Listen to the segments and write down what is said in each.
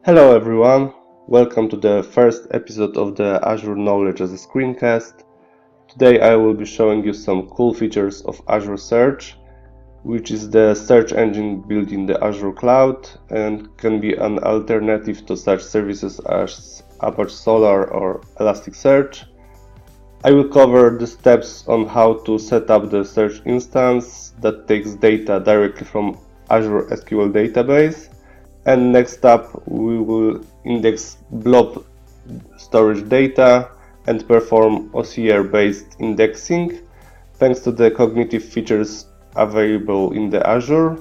Hello everyone, welcome to the first episode of the Azure Knowledge as a screencast. Today I will be showing you some cool features of Azure Search, which is the search engine built in the Azure cloud and can be an alternative to such services as Apache Solr or Elasticsearch. I will cover the steps on how to set up the search instance that takes data directly from Azure SQL database. And next up, we will index Blob Storage data and perform OCR-based indexing thanks to the cognitive features available in the Azure.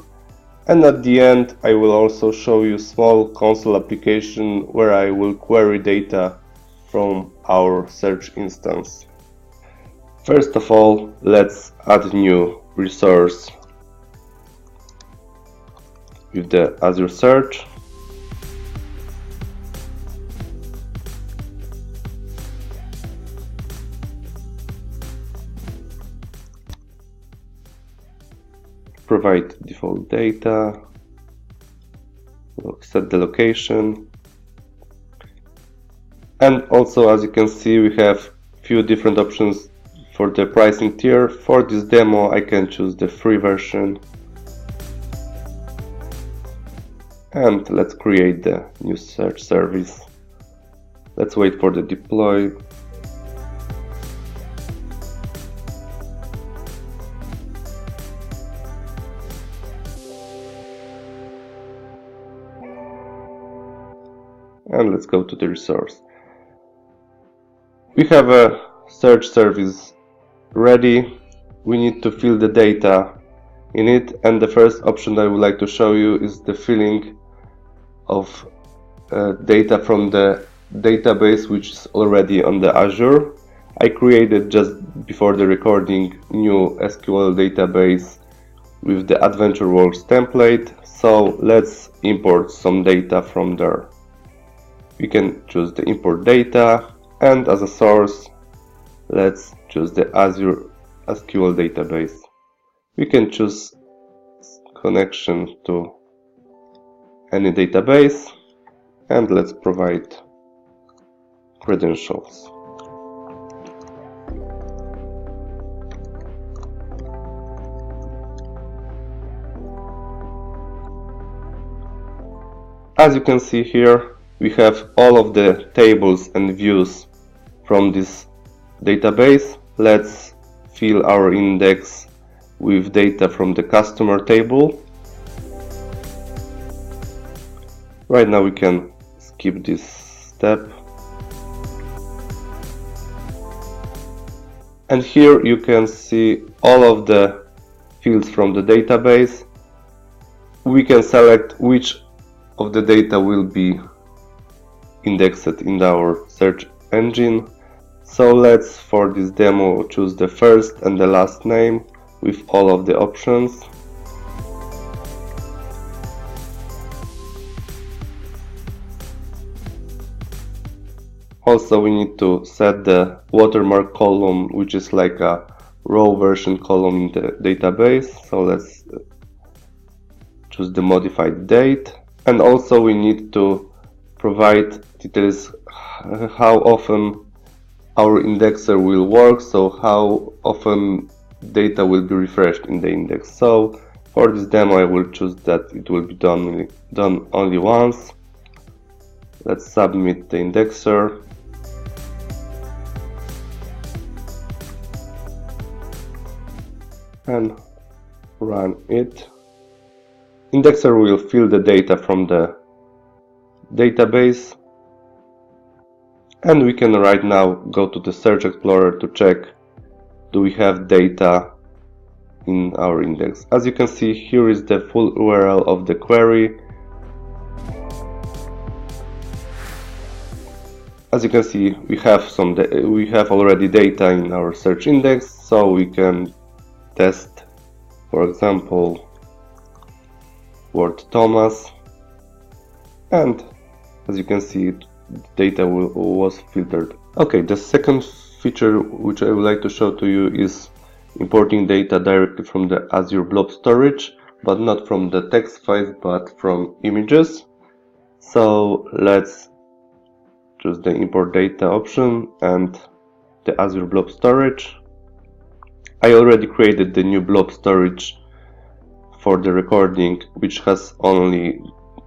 And at the end, I will also show you a small console application where I will query data from our search instance. First of all, let's add a new resource with the Azure Search. Provide default data, set the location, and also, as you can see, we have few different options for the pricing tier. For this demo, I can choose the free version. And let's create the new search service. Let's wait for the deploy. And let's go to the resource. We have a search service ready. We need to fill the data in it, and the first option I would like to show you is the filling of data from the database which is already on the Azure. I created just before the recording new SQL database with the AdventureWorks template, so let's import some data from there. We can choose the import data, and as a source let's choose the Azure SQL database. We can choose connection to any database, and let's provide credentials. As you can see here, we have all of the tables and views from this database. Let's fill our index with data from the customer table. Right now we can skip this step. And here you can see all of the fields from the database. We can select which of the data will be indexed in our search engine. So let's, for this demo, choose the first and the last name with all of the options. Also, we need to set the watermark column, which is like a raw version column in the database. So let's choose the modified date. And also we need to provide details how often our indexer will work, so how often data will be refreshed in the index. So for this demo I will choose that it will be done only once. Let's submit the indexer. And run it. Indexer will fill the data from the database, and we can right now go to the Search Explorer to check do we have data in our index. As you can see, here is the full URL of the query. As you can see, we have already data in our search index, so we can test, for example, word Thomas, and as you can see, data was filtered. Okay, the second feature which I would like to show to you is importing data directly from the Azure Blob Storage, but not from the text files but from images. So let's choose the import data option and the Azure Blob Storage. I already created the new Blob Storage for the recording, which has only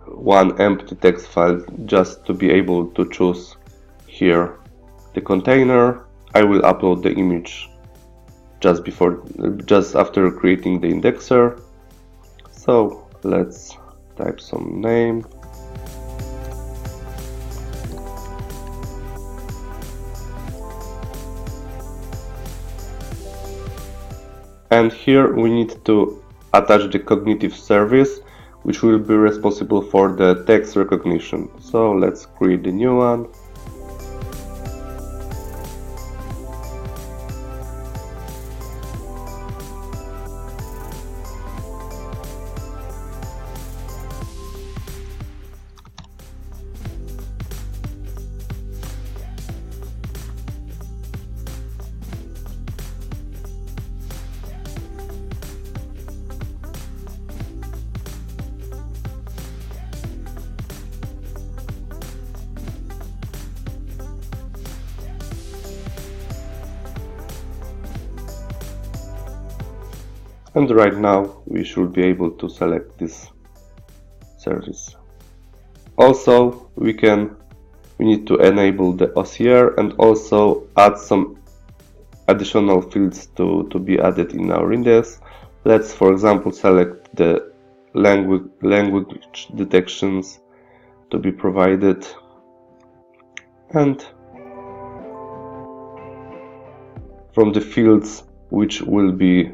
one empty text file, just to be able to choose here the container. I will upload the image just after creating the indexer. So let's type some name. And here we need to attach the cognitive service, which will be responsible for the text recognition. So let's create the new one. And right now we should be able to select this service. Also we need to enable the OCR and also add some additional fields to be added in our index. Let's, for example, select the language detections to be provided, and from the fields which will be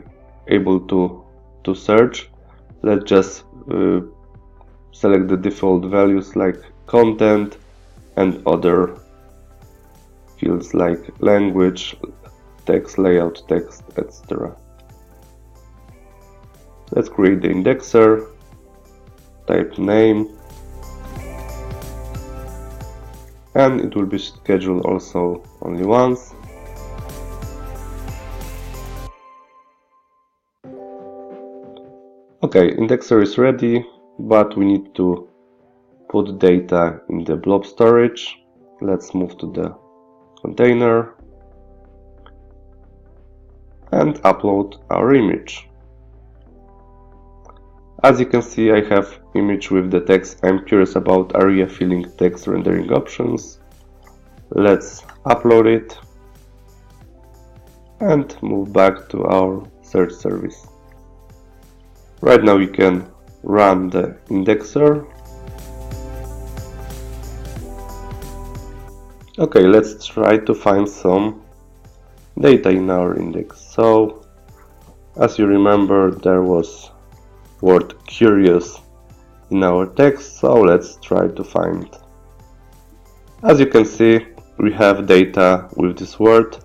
able to search, let's just select the default values like content and other fields like language, text, layout, text, etc. Let's create the indexer, type name, and it will be scheduled also only once. Okay, indexer is ready, but we need to put data in the blob storage. Let's move to the container and upload our image. As you can see, I have image with the text "I'm curious about area filling text rendering options." Let's upload it and move back to our search service. Right now we can run the indexer. Okay, let's try to find some data in our index. So, as you remember, there was word curious in our text, so let's try to find. As you can see, we have data with this word,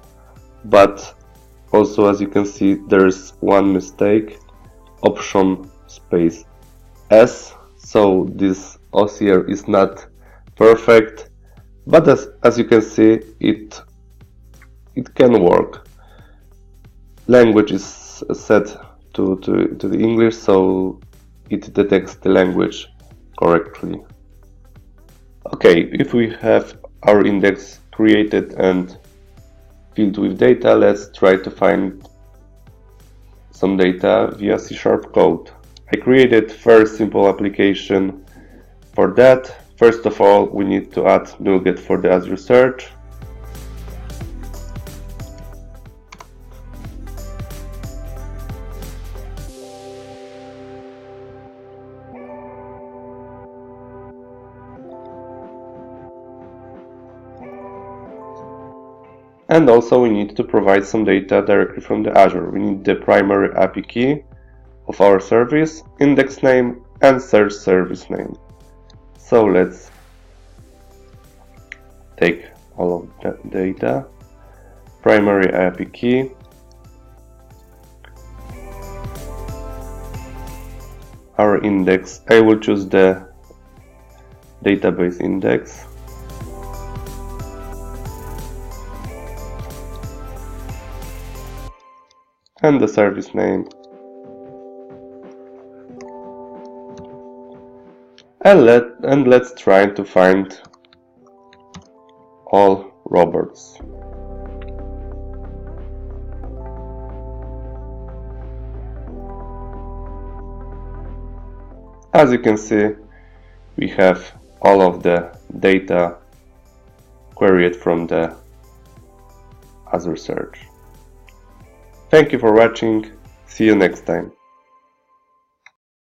but also, as you can see, there's one mistake, option space S, so this OCR is not perfect, but as you can see, it can work. Language is set to the English, so it detects the language correctly. Okay, if we have our index created and filled with data, let's try to find some data via C# code. I created first simple application for that. First of all, we need to add NuGet for the Azure Search. And also we need to provide some data directly from the Azure. We need the primary API key of our service, index name, and search service name. So let's take all of that data. Primary API key. Our index, I will choose the database index. And the service name. and let's try to find all robots. As you can see, we have all of the data queried from the Azure Search. Thank you for watching. See you next time.